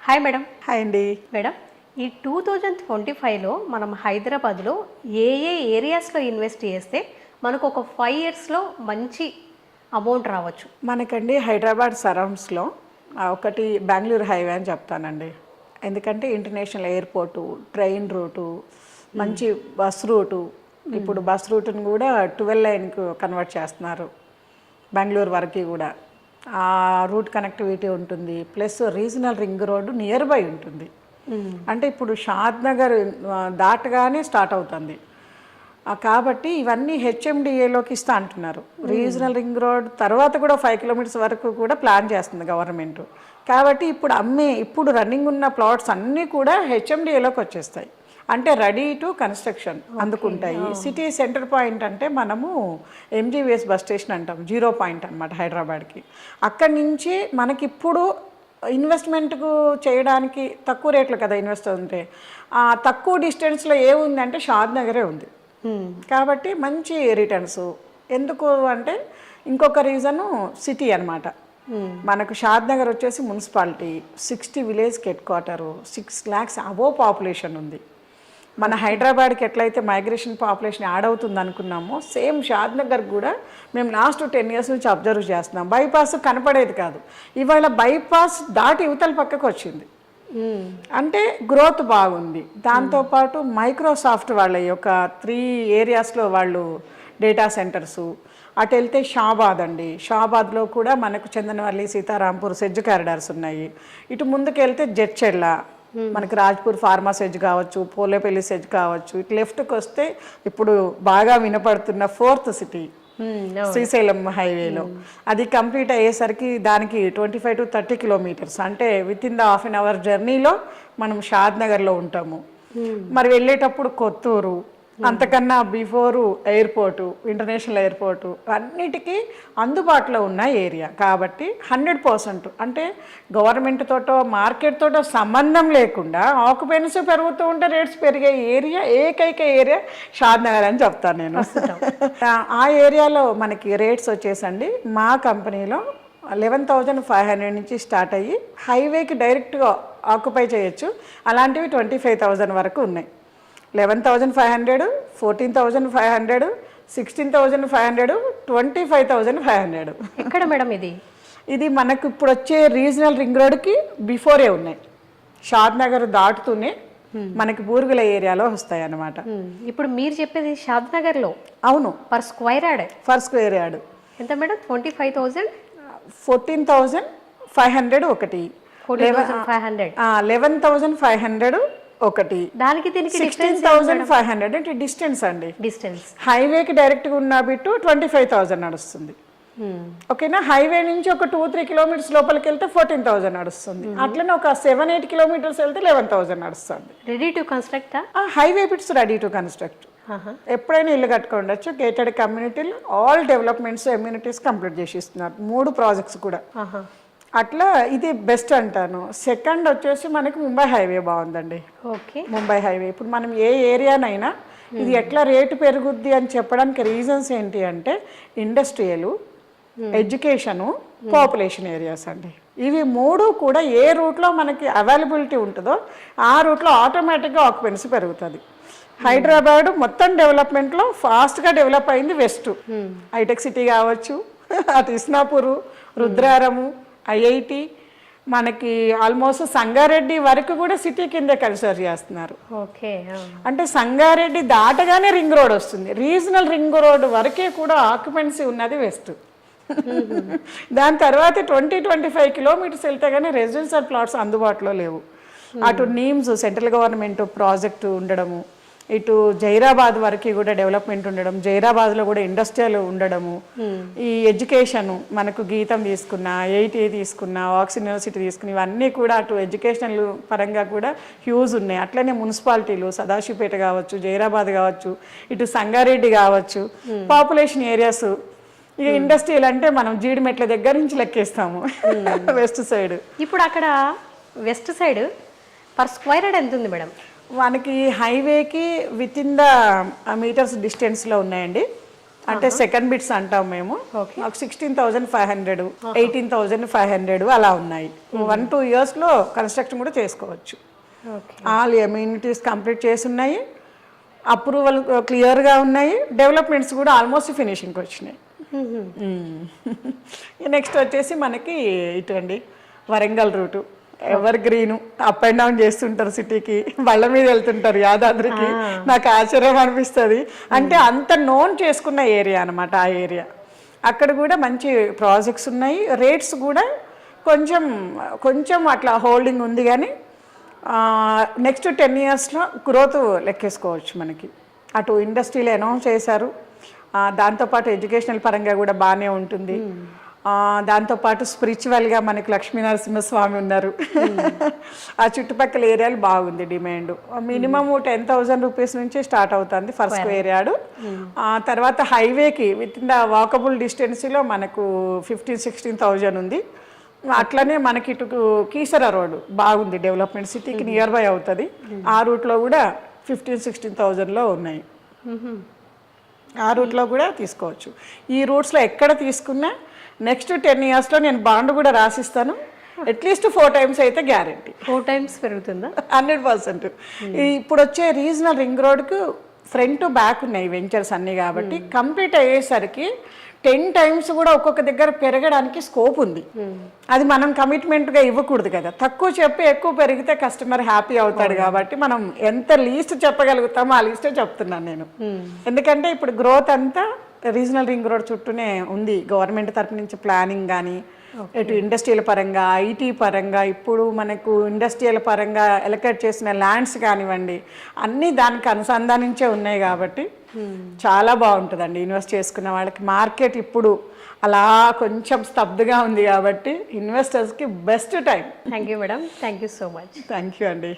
Hi madam. Hi అండి. Madam, ఈ 2025లో మనం హైదరాబాద్లో ఏ ఏరియాస్లో ఇన్వెస్ట్ చేస్తే మనకు ఒక 5 ఇయర్స్లో మంచి అమౌంట్ రావచ్చు? మనకండి హైదరాబాద్ సరౌండ్స్లో ఒకటి బెంగళూరు హైవే అని చెప్తానండి. ఎందుకంటే ఇంటర్నేషనల్ ఎయిర్పోర్టు, ట్రైన్ రూటు, మంచి బస్ రూటు. ఇప్పుడు బస్ రూటును కూడా 12 లైన్కు కన్వర్ట్ చేస్తున్నారు బెంగళూరు వరకు కూడా. ఆ రూట్ కనెక్టివిటీ ఉంటుంది, plus regional ring road near by ఉంటుంది. అంటే ఇప్పుడు షాద్ నగర్ దాటగానే స్టార్ట్ అవుతుంది కాబట్టి ఇవన్నీ హెచ్ఎండిఏలోకి ఇస్తా అంటున్నారు. రీజనల్ రింగ్ రోడ్ తర్వాత కూడా 5 కిలోమీటర్స్ వరకు కూడా ప్లాన్ చేస్తుంది గవర్నమెంట్. కాబట్టి ఇప్పుడు రన్నింగ్ ఉన్న ప్లాట్స్ అన్నీ కూడా హెచ్ఎండిఏలోకి వచ్చేస్తాయి. అంటే రెడీ టు కన్స్ట్రక్షన్ అందుకుంటాయి. సిటీ సెంటర్ పాయింట్ అంటే మనము ఎంజీవీఎస్ బస్ స్టేషన్ అంటాం, 0 పాయింట్ అనమాట హైదరాబాద్కి. అక్కడి నుంచి మనకిప్పుడు ఇన్వెస్ట్మెంట్కు చేయడానికి తక్కువ రేట్లు కదా ఇన్వెస్ట్ ఉంటే, తక్కువ డిస్టెన్స్లో ఏముందంటే షాద్ నగరే ఉంది. కాబట్టి మంచి రిటర్న్స్. ఎందుకు అంటే ఇంకొక రీజను సిటీ అనమాట. మనకు షాద్ నగర్ వచ్చేసి మున్సిపాలిటీ, 60 విలేజ్కి head quarter, 6 lakhs above population ఉంది. మన హైదరాబాద్కి ఎట్లయితే మైగ్రేషన్ పాపులేషన్ యాడ్ అవుతుంది అనుకున్నామో, సేమ్ షాద్ నగర్ కూడా మేము లాస్ట్ 10 years నుంచి అబ్జర్వ్ చేస్తున్నాం. బైపాస్ కనపడేది కాదు, ఇవాళ బైపాస్ దాటి యువతల పక్కకు వచ్చింది. అంటే గ్రోత్ బాగుంది. దాంతోపాటు మైక్రోసాఫ్ట్ వాళ్ళ యొక్క 3 ఏరియాస్లో వాళ్ళు డేటా సెంటర్సు. అటు వెళ్తే షాబాద్ అండి, షాబాద్లో కూడా మనకు చందనవల్లి, సీతారాంపూర్ సెజ్ కారిడార్స్ ఉన్నాయి. ఇటు ముందుకు వెళ్తే జడ్చెర్ల, మనకి రాజ్పూర్ ఫార్మా సెజ్ కావచ్చు, పోలేపల్లి సెజ్ కావచ్చు. ఇటు లెఫ్ట్కి వస్తే ఇప్పుడు బాగా వినపడుతున్న 4th సిటీ శ్రీశైలం హైవేలో. అది కంప్లీట్ అయ్యేసరికి దానికి 25 to 30 kilometers, అంటే within the half an hour జర్నీలో మనం షాద్ నగర్లో ఉంటాము. మరి వెళ్ళేటప్పుడు కొత్తూరు, అంతకన్నా బిఫోరు ఎయిర్పోర్టు, ఇంటర్నేషనల్ ఎయిర్పోర్టు అన్నిటికీ అందుబాటులో ఉన్న ఏరియా. కాబట్టి 100% అంటే గవర్నమెంట్ తోటో మార్కెట్ తోటో సంబంధం లేకుండా ఆక్యుపెన్సీ పెరుగుతూ ఉంటే రేట్స్ పెరిగే ఏరియా, ఏకైక ఏరియా షాద్ నగర్ అని చెప్తాను నేను. ఆ ఏరియాలో మనకి రేట్స్ వచ్చేసండి మా కంపెనీలో 11,500 నుంచి స్టార్ట్ అయ్యి హైవేకి డైరెక్ట్గా ఆక్యుపై చేయొచ్చు. అలాంటివి 25,000 వరకు ఉన్నాయి. 11,500, 14,500, 16,500, 25,500. ఎక్కడ మేడం ఇది? ఇది మనకు ఇప్పుడు వచ్చే రీజనల్ రింగ్ రోడ్కి బిఫోరే ఉన్నాయి. షాద్ నగర్ దాటుతూనే మనకి బూర్గుల ఏరియాలో వస్తాయి అన్నమాట. ఇప్పుడు మీరు చెప్పేది షాద్ నగర్లో? అవును. పర్ స్క్వేర్ యార్డ్ ఎంత మేడం? 25,000, 14,500 ఒకటి, 11,500 ఒకటి, దానికి దీనికి 16,500 అంటే డిస్టెన్స్ అండి. డిస్టెన్స్ హైవేకి డైరెక్ట్గా ఉన్న బిట్టు 25,000 నడుస్తుంది. ఓకేనా. హైవే నుంచి ఒక 2-3 kilometers లోపలికి వెళ్తే 14,000 నడుస్తుంది. అట్లనే ఒక 7-8 kilometers వెళ్తే 11,000 నడుస్తుంది. Ready to construct? Highway bits ready to construct. ఎప్పుడైనా ఇల్లు కట్టుకోవచ్చు. గేటెడ్ కమ్యూనిటీలు ఆల్ డెవలప్మెంట్స్, ఎమ్యూనిటీస్ కంప్లీట్ చేసి ఇస్తున్నారు 3 ప్రాజెక్ట్స్ కూడా. అట్లా ఇది బెస్ట్ అంటాను. సెకండ్ వచ్చేసి మనకి ముంబై హైవే బాగుందండి. ఓకే. ముంబై హైవే ఇప్పుడు మనం ఏ ఏరియానైనా ఇది ఎట్లా రేటు పెరుగుద్ది అని చెప్పడానికి రీజన్స్ ఏంటి అంటే ఇండస్ట్రియల్, ఎడ్యుకేషను, పాపులేషన్ ఏరియాస్ అండి. ఇవి 3 కూడా ఏ రూట్లో మనకి అవైలబిలిటీ ఉంటుందో ఆ రూట్లో ఆటోమేటిక్గా ఆక్యుపెన్సీ పెరుగుతుంది. హైదరాబాద్ మొత్తం డెవలప్మెంట్లో ఫాస్ట్గా డెవలప్ అయింది వెస్ట్. హైటెక్ సిటీ కావచ్చు, అటు ఇస్నాపూరు, రుద్రారము, ఐఐటి, మనకి ఆల్మోస్ట్ సంగారెడ్డి వరకు కూడా సిటీ కిందే కన్సిడర్ చేస్తున్నారు. ఓకే. అంటే సంగారెడ్డి దాటగానే రింగ్ రోడ్ వస్తుంది. రీజనల్ రింగ్ రోడ్ వరకే కూడా ఆక్యుపెన్సీ ఉన్నది వెస్ట్. దాని తర్వాత 20-25 kilometers వెళ్తే కానీ రెసిడెన్షియల్ ప్లాట్స్ అందుబాటులో లేవు. అటు నీమ్స్ సెంట్రల్ గవర్నమెంట్ ప్రాజెక్టు ఉండడము, ఇటు జైరాబాద్ వరకు కూడా డెవలప్మెంట్ ఉండడం, జైరాబాద్లో కూడా ఇండస్ట్రియల్ ఉండడము, ఈ ఎడ్యుకేషన్ మనకు గీతం తీసుకున్న, ఐఐటి తీసుకున్న, ఆక్సిజన్ యూనివర్సిటీ తీసుకున్న, ఇవన్నీ కూడా అటు ఎడ్యుకేషనల్ పరంగా కూడా హ్యూజ్ ఉన్నాయి. అట్లనే మున్సిపాలిటీలు సదాశివపేట కావచ్చు, జైరాబాద్ కావచ్చు, ఇటు సంగారెడ్డి కావచ్చు, పాపులేషన్ ఏరియాస్. ఇక ఇండస్ట్రియల్ అంటే మనం జీడిమెట్ల దగ్గర నుంచి లెక్కేస్తాము వెస్ట్ సైడ్. ఇప్పుడు అక్కడ west side per square yard ఎంత ఉంది మేడం? మనకి హైవేకి విత్ ఇన్ ద మీటర్స్ డిస్టెన్స్లో ఉన్నాయండి. అంటే సెకండ్ బిట్స్ అంటాం మేము. మాకు 16,500, 18,500 అలా ఉన్నాయి. 1-2 ఇయర్స్లో కన్స్ట్రక్షన్ కూడా చేసుకోవచ్చు. ఓకే. ఆల్ ఎమ్యూనిటీస్ కంప్లీట్ చేసి ఉన్నాయి, అప్రూవల్ క్లియర్గా ఉన్నాయి, డెవలప్మెంట్స్ కూడా ఆల్మోస్ట్ ఫినిషింగ్కి వచ్చినాయి. నెక్స్ట్ వచ్చేసి మనకి ఇటు అండి Warangal route, evergreen, up and down చేస్తుంటారు సిటీకి, బళ్ళ మీద వెళ్తుంటారు యాదాద్రికి. నాకు ఆశ్చర్యం అనిపిస్తుంది. అంటే అంత నోన్ చేసుకున్న ఏరియా అనమాట ఆ ఏరియా. అక్కడ కూడా మంచి ప్రాజెక్ట్స్ ఉన్నాయి, రేట్స్ కూడా కొంచెం కొంచెం అట్లా హోల్డింగ్ ఉంది, కానీ నెక్స్ట్ 10 ఇయర్స్లో గ్రోత్ లెక్కేసుకోవచ్చు మనకి. అటు ఇండస్ట్రీలో అనౌన్స్ చేశారు, దాంతోపాటు ఎడ్యుకేషనల్ పరంగా కూడా బాగానే ఉంటుంది. దాంతోపాటు స్పిరిచువల్గా మనకి లక్ష్మీనరసింహస్వామి ఉన్నారు. ఆ చుట్టుపక్కల ఏరియాలు బాగుంది డిమాండ్. మినిమం 10,000 రూపీస్ నుంచి స్టార్ట్ అవుతుంది ఫర్ స్క్వేర్ యార్డ్. తర్వాత హైవేకి విత్ ఇన్ ద వాకబుల్ డిస్టెన్స్లో మనకు 15,000-16,000 ఉంది. అట్లనే మనకి ఇటు కీసర రోడ్డు బాగుంది, డెవలప్మెంట్ సిటీకి నియర్ బై అవుతుంది. ఆ రూట్లో కూడా 15,000-16,000లో ఉన్నాయి. ఆ రూట్లో కూడా తీసుకోవచ్చు. ఈ రూట్స్లో ఎక్కడ తీసుకున్నా నెక్స్ట్ 10 ఇయర్స్లో నేను బాండ్ కూడా రాసిస్తాను. అట్లీస్ట్ 4 times అయితే గ్యారంటీ. 4 times పెరుగుతుందా? 100%. ఇప్పుడు వచ్చే రీజనల్ రింగ్ రోడ్కు ఫ్రంట్ బ్యాక్ ఉన్నాయి వెంచర్స్ అన్నీ, కాబట్టి కంప్లీట్ అయ్యేసరికి 10 times కూడా ఒక్కొక్క దగ్గర పెరగడానికి స్కోప్ ఉంది. అది మనం కమిట్మెంట్గా ఇవ్వకూడదు కదా. తక్కువ చెప్పి ఎక్కువ పెరిగితే కస్టమర్ హ్యాపీ అవుతాడు, కాబట్టి మనం ఎంత లీస్ట్ చెప్పగలుగుతామో ఆ లీస్టే చెప్తున్నాను నేను. ఎందుకంటే ఇప్పుడు గ్రోత్ అంతా రీజనల్ రింగ్ రోడ్ చుట్టూనే ఉంది. గవర్నమెంట్ తరపు నుంచి ప్లానింగ్ కానీ, ఇటు ఇండస్ట్రియల్ పరంగా, ఐటీ పరంగా, ఇప్పుడు మనకు ఇండస్ట్రియల్ పరంగా ఎలకేట్ చేసిన ల్యాండ్స్ కానివ్వండి, అన్నీ దానికి అనుసంధానించే ఉన్నాయి. కాబట్టి చాలా బాగుంటుందండి ఇన్వెస్ట్ చేసుకున్న వాళ్ళకి. మార్కెట్ ఇప్పుడు అలా కొంచెం స్తబ్దుగా ఉంది, కాబట్టి ఇన్వెస్టర్స్కి best time. Thank you madam, thank you so much. Thank you అండి.